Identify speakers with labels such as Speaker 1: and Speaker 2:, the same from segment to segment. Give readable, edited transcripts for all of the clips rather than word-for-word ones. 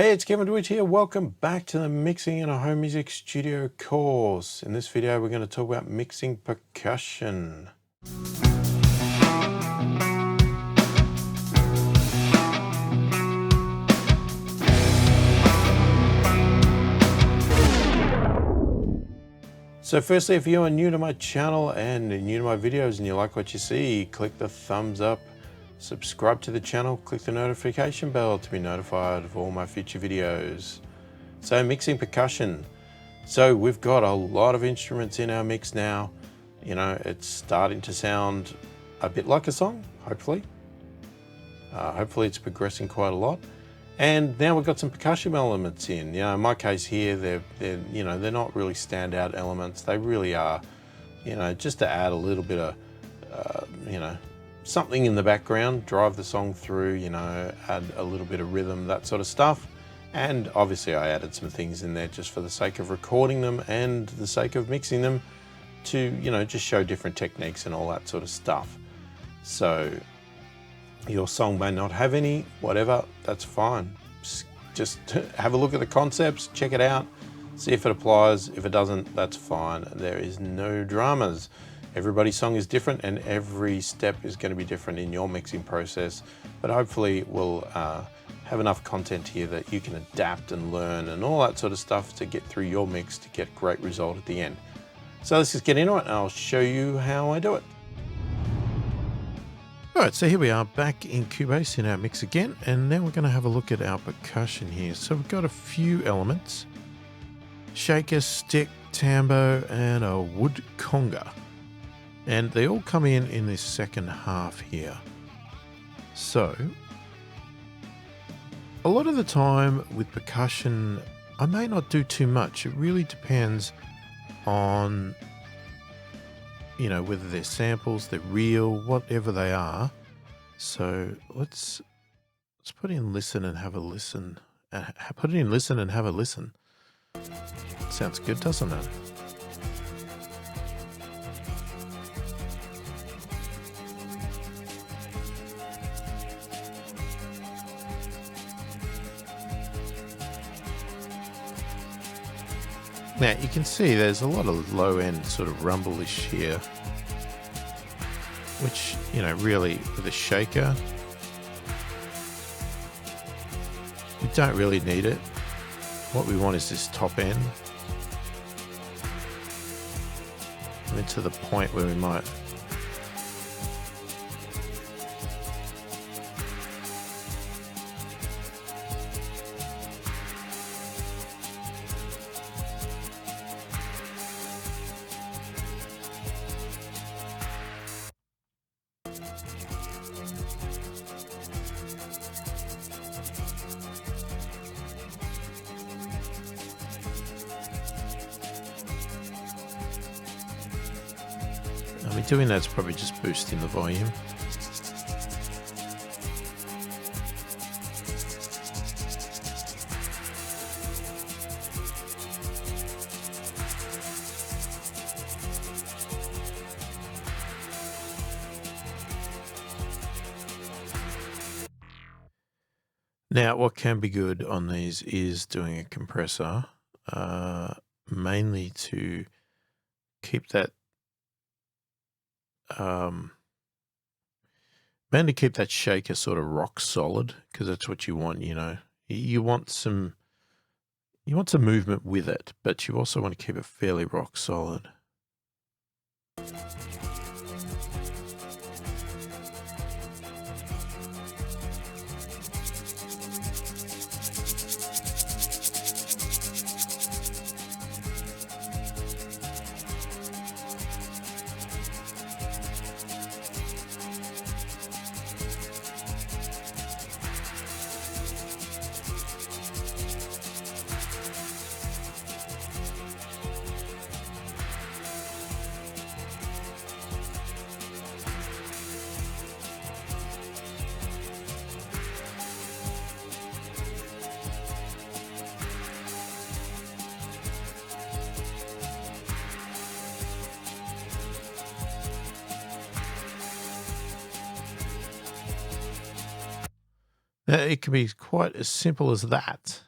Speaker 1: Hey, it's Kevin DeWitt here. Welcome back to the Mixing in a Home Music Studio course. In this video, we're going to talk about mixing percussion. So firstly, if you are new to my channel and new to my videos and you like what you see, click the thumbs up, subscribe to the channel, click the notification bell to be notified of all my future videos. So mixing percussion. So we've got a lot of instruments in our mix now. You know, it's starting to sound a bit like a song, hopefully. Hopefully it's progressing quite a lot. And now we've got some percussion elements in. You know, in my case here, they're not really standout elements. They really are, you know, just to add a little bit of, something in the background, drive the song through, you know, add a little bit of rhythm, that sort of stuff. And obviously I added some things in there just for the sake of recording them and the sake of mixing them to, you know, just show different techniques and all that sort of stuff. So your song may not have any, whatever, that's fine. Just have a look at the concepts, check it out, see if it applies. If it doesn't, that's fine. There is no dramas. Everybody's song is different and every step is going to be different in your mixing process, but hopefully we'll have enough content here that you can adapt and learn and all that sort of stuff to get through your mix to get a great result at the end. So let's just get into it and I'll show you how I do it. Alright, so here we are back in Cubase in our mix again, and now we're going to have a look at our percussion here. So we've got a few elements: shaker, stick, tambo, and a wood conga. And they all come in this second half here. So a lot of the time with percussion, I may not do too much. It really depends on, you know, whether they're samples, they're real, whatever they are. So let's put in listen and have a listen. Put it in listen and have a listen. Sounds good, doesn't it? Now you can see there's a lot of low end sort of rumble-ish here, which, you know, really with a shaker, we don't really need it. What we want is this top end. I mean, to the point where we might doing that's probably just boosting the volume. Now, what can be good on these is doing a compressor, mainly to keep that shaker sort of rock solid, because that's what you want. You know, you want some movement with it, but you also want to keep it fairly rock solid. It can be quite as simple as that.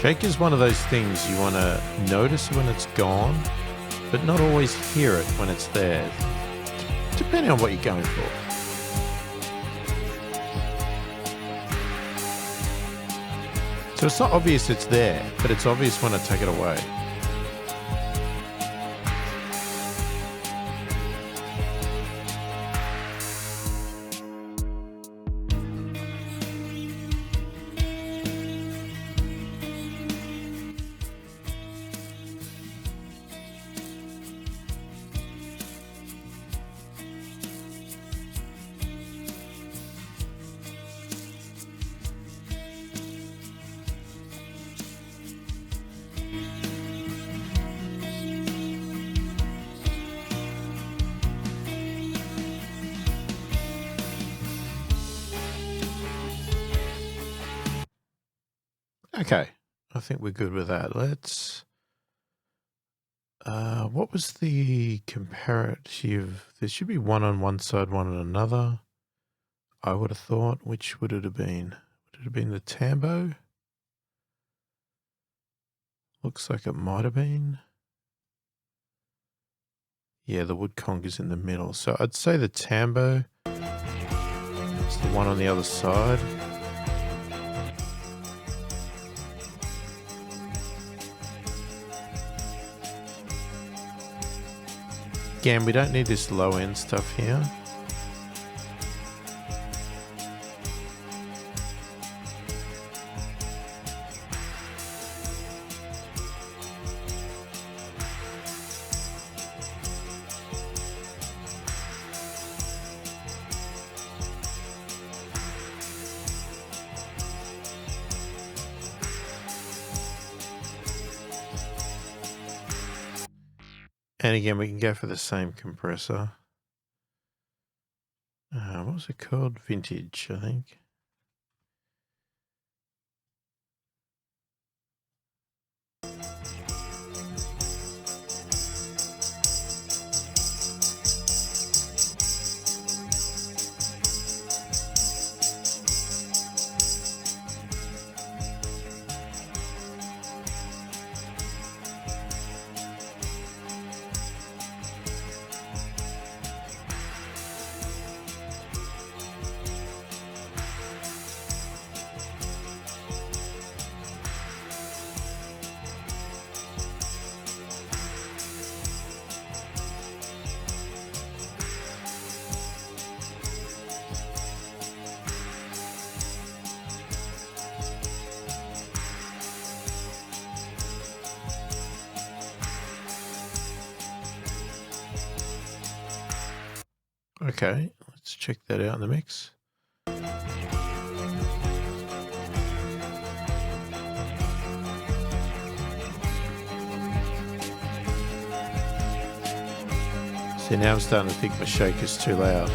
Speaker 1: Shake is one of those things you want to notice when it's gone, but not always hear it when it's there, depending on what you're going for. So it's not obvious it's there, but it's obvious when I take it away. Okay, I think we're good with that. Let's, what was the comparative? There should be one on one side, one on another. I would have thought. Which would it have been? Would it have been the tambo? Looks like it might have been. Yeah, the wood conga's in the middle. So I'd say the tambo is the one on the other side. Again, we don't need this low end stuff here. And again, we can go for the same compressor. What was it called? Vintage, I think. Okay, let's check that out in the mix. See, now I'm starting to think my shaker's too loud.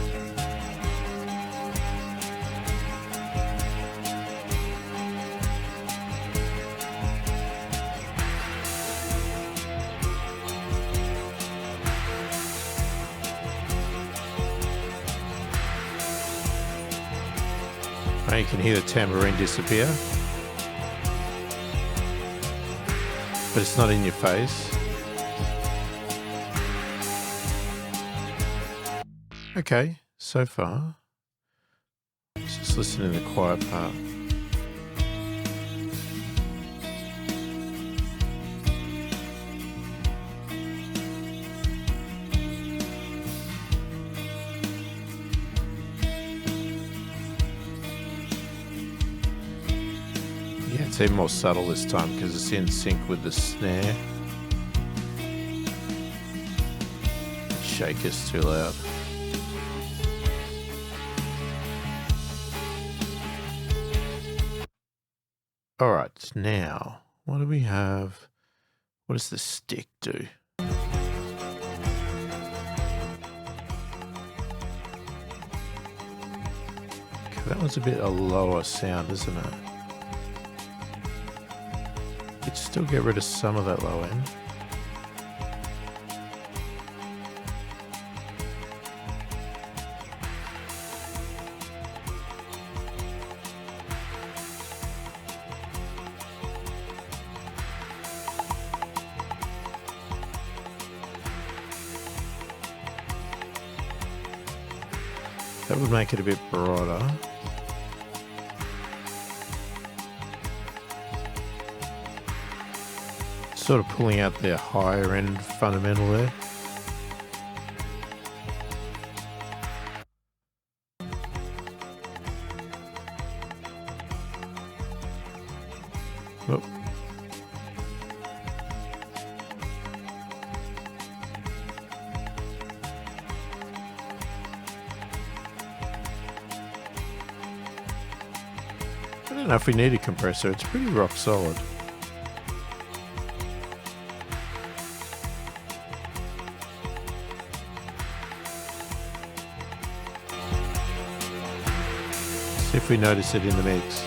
Speaker 1: Now you can hear the tambourine disappear, but it's not in your face. Okay, so far, let's just listen to the quiet part. Yeah, it's even more subtle this time because it's in sync with the snare. The shaker's too loud. All right, now, what do we have? What does the stick do? Okay, that one's a bit a lower sound, isn't it? You could still get rid of some of that low end. That would make it a bit brighter. Sort of pulling out the higher end fundamental there. Oh. I don't know if we need a compressor. It's pretty rock solid. See if we notice it in the mix.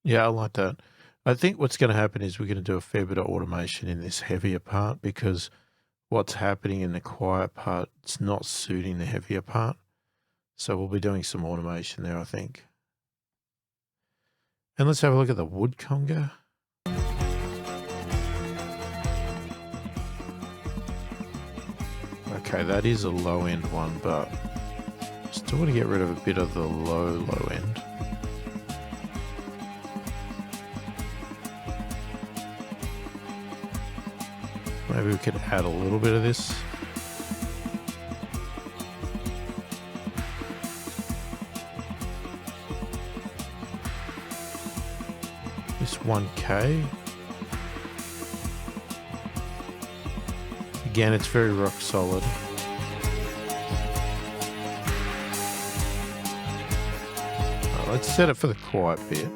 Speaker 1: Yeah, I like that. I think what's going to happen is we're going to do a fair bit of automation in this heavier part because what's happening in the quiet part, it's not suiting the heavier part. So we'll be doing some automation there, I think. And let's have a look at the wood conga. Okay, that is a low end one, but still want to get rid of a bit of the low end. Maybe we could add a little bit of this. This 1K. Again, it's very rock solid. Let's set it for the quiet bit.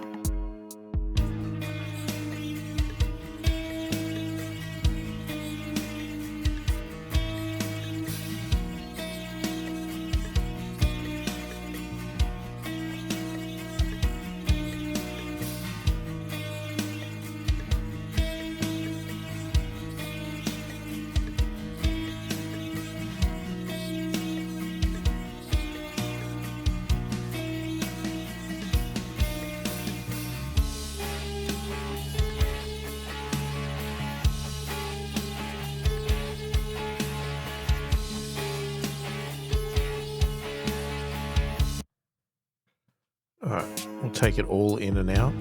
Speaker 1: Alright, we'll take it all in and out.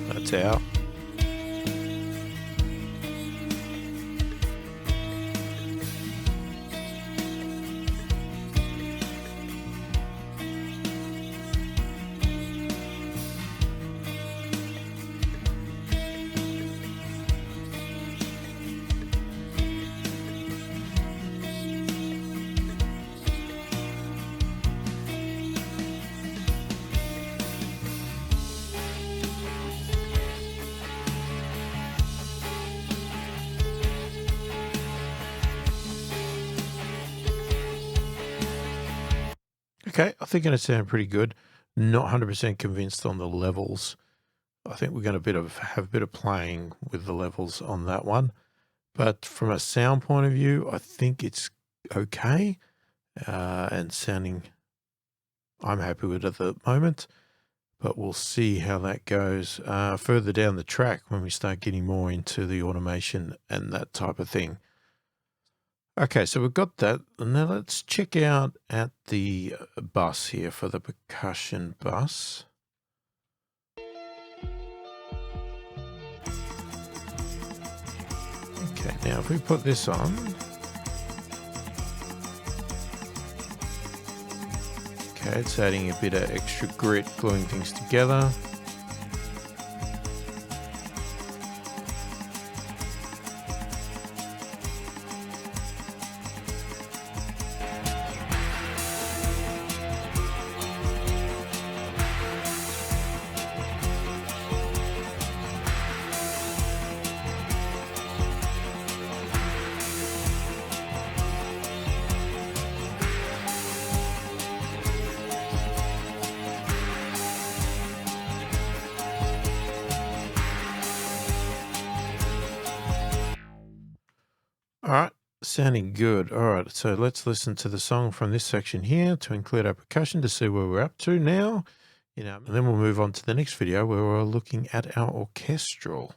Speaker 1: That's out. Okay, I think it'll sound pretty good. Not 100% convinced on the levels. I think we're going to have a bit of playing with the levels on that one. But from a sound point of view, I think it's okay. And sounding, I'm happy with it at the moment. But we'll see how that goes further down the track when we start getting more into the automation and that type of thing. Okay, so we've got that. Now let's check out at the bus here for the percussion bus. Okay, now if we put this on. Okay, it's adding a bit of extra grit, gluing things together. All right, sounding good. All right, so let's listen to the song from this section here to include our percussion to see where we're up to now. And then we'll move on to the next video where we're looking at our orchestral.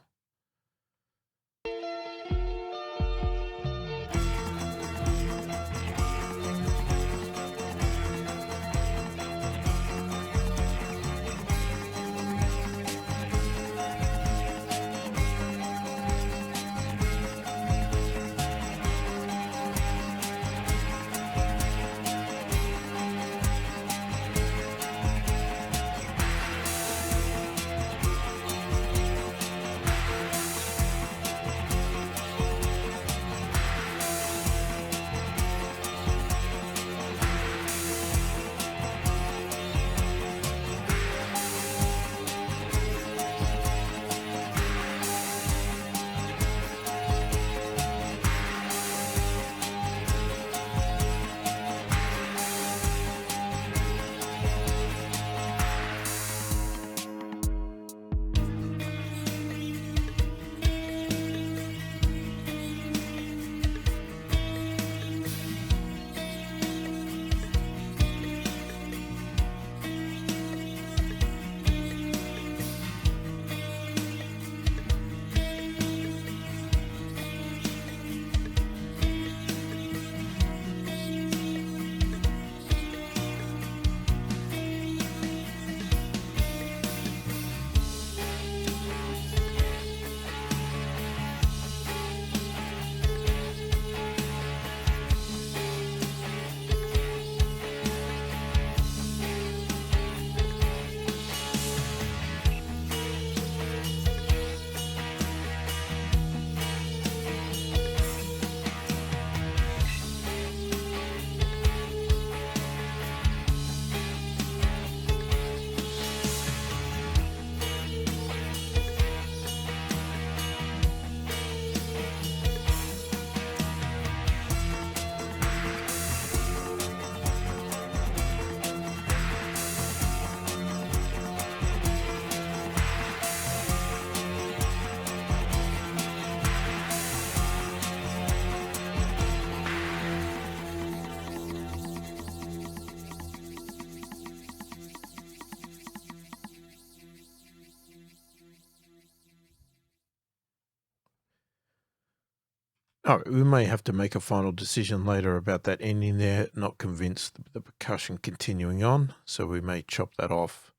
Speaker 1: All right, we may have to make a final decision later about that ending there. Not convinced the percussion continuing on, so we may chop that off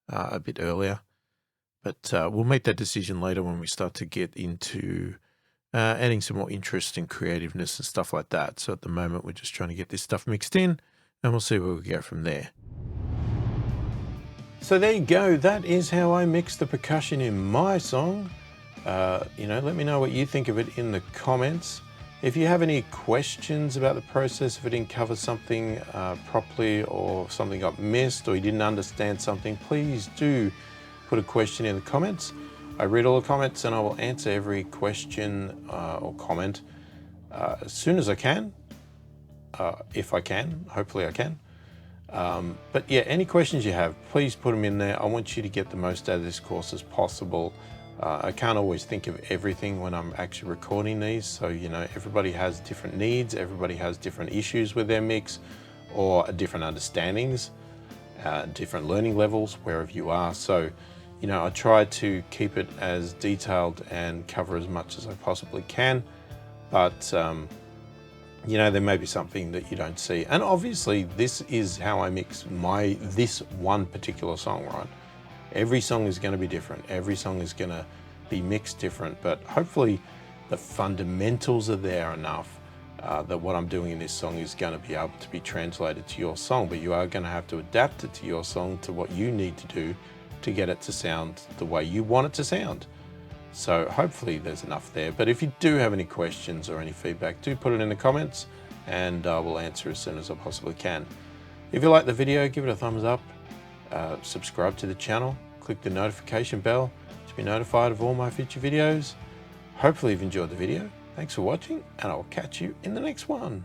Speaker 1: a bit earlier. But we'll make that decision later when we start to get into adding some more interest and creativeness and stuff like that. So at the moment, we're just trying to get this stuff mixed in, and we'll see where we go from there. So there you go. That is how I mix the percussion in my song. Let me know what you think of it in the comments. If you have any questions about the process, if I didn't cover something properly, or something got missed, or you didn't understand something, please do put a question in the comments. I read all the comments and I will answer every question or comment as soon as I can, if I can. Hopefully I can. But yeah, any questions you have, please put them in there. I want you to get the most out of this course as possible. I can't always think of everything when I'm actually recording these, so everybody has different needs, everybody has different issues with their mix, or different understandings, different learning levels wherever you are. So I try to keep it as detailed and cover as much as I possibly can, but there may be something that you don't see. And obviously this is how I mix this one particular song, right? Every song is going to be different. Every song is going to be mixed different, but hopefully the fundamentals are there enough that what I'm doing in this song is going to be able to be translated to your song, but you are going to have to adapt it to your song, to what you need to do to get it to sound the way you want it to sound. So hopefully there's enough there. But if you do have any questions or any feedback, do put it in the comments and I will answer as soon as I possibly can. If you like the video, give it a thumbs up, subscribe to the channel, click the notification bell to be notified of all my future videos. Hopefully you've enjoyed the video. Thanks for watching, and I'll catch you in the next one.